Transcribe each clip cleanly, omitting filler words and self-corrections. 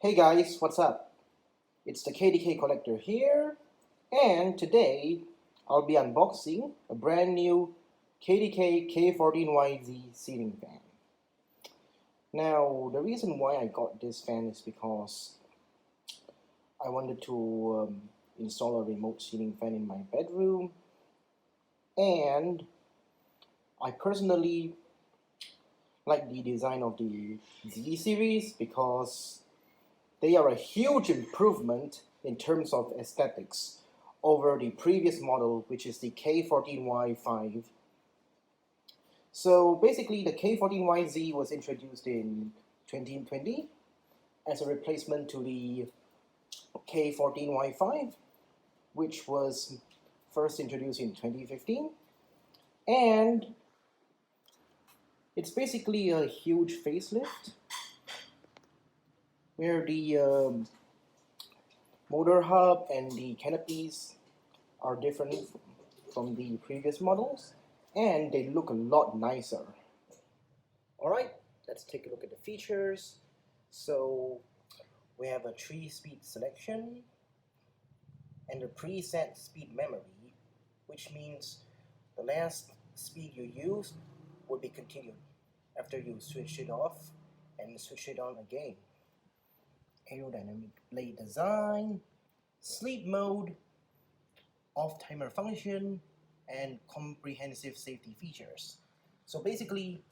Hey guys, what's up? It's the KDK collector here, and today I'll be unboxing a brand new KDK K14YZ ceiling fan. Now, the reason why I got this fan is because I wanted to install a remote ceiling fan in my bedroom, and I personally like the design of the Z series because they are a huge improvement in terms of aesthetics over the previous model, which is the K14Y5. So basically the K14YZ was introduced in 2020 as a replacement to the K14Y5, which was first introduced in 2015, and it's basically a huge facelift where the motor hub and the canopies are different from the previous models, and they look a lot nicer. Alright, let's take a look at the features. So we have a 3-speed selection and a preset speed memory, which means the last speed you use will be continued after you switch it off and switch it on again. Aerodynamic blade design, sleep mode, off timer function, and comprehensive safety features. So basically,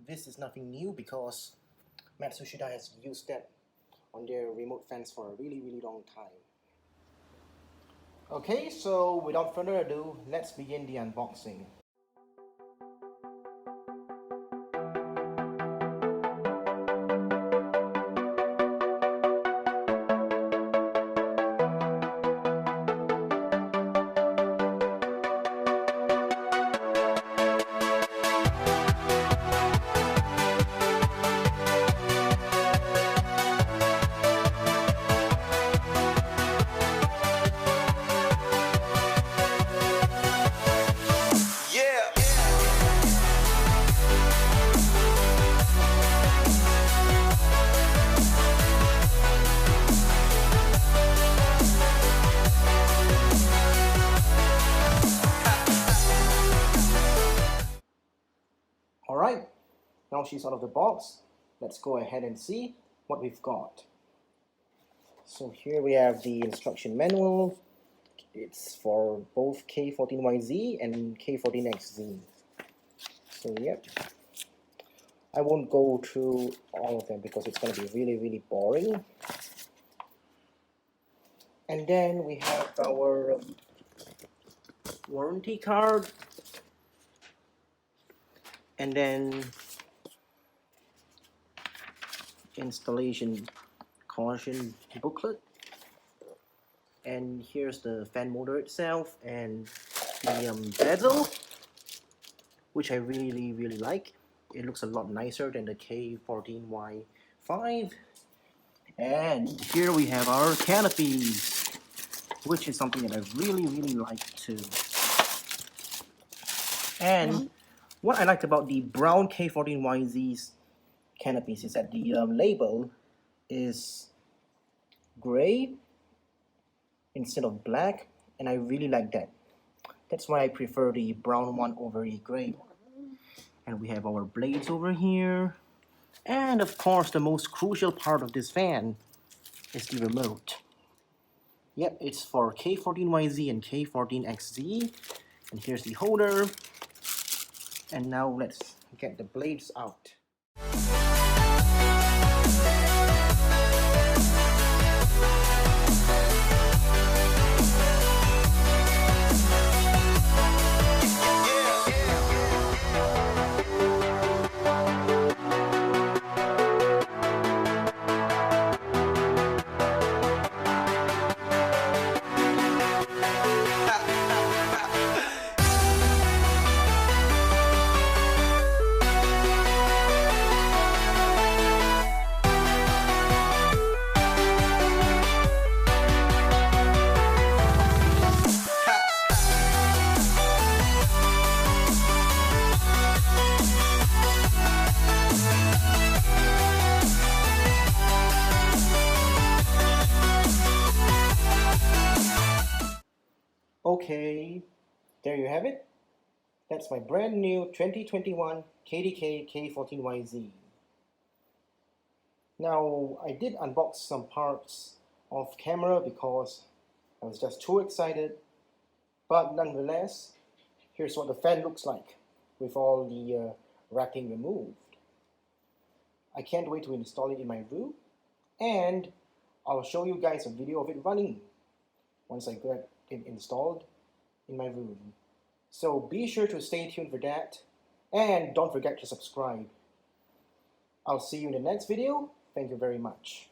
this is nothing new because Matsushita has used that on their remote fans for a really long time. Okay, so without further ado, let's begin the unboxing. Alright, now she's out of the box. Let's go ahead and see what we've got. So here we have the instruction manual. It's for both K14YZ and K14XZ. So yep, I won't go through all of them because it's going to be really boring. And then we have our warranty card, and then installation caution booklet, and here's the fan motor itself and the bezel, which I really like. It looks a lot nicer than the K14Y5. And here we have our canopies, which is something that I really like too. And what I liked about the brown K14YZ's canopies is that the label is gray instead of black, and I really like that. That's why I prefer the brown one over the gray one. And we have our blades over here, and of course the most crucial part of this fan is the remote. Yep, it's for K14YZ and K14XZ, and here's the holder. And now let's get the blades out. Okay, there you have it. That's my brand new 2021 KDK K14YZ. Now, I did unbox some parts off camera because I was just too excited, but nonetheless, here's what the fan looks like with all the wrapping removed. I can't wait to install it in my room, and I'll show you guys a video of it running once I get it installed in my room. So be sure to stay tuned for that, and don't forget to subscribe. I'll see you in the next video. Thank you very much.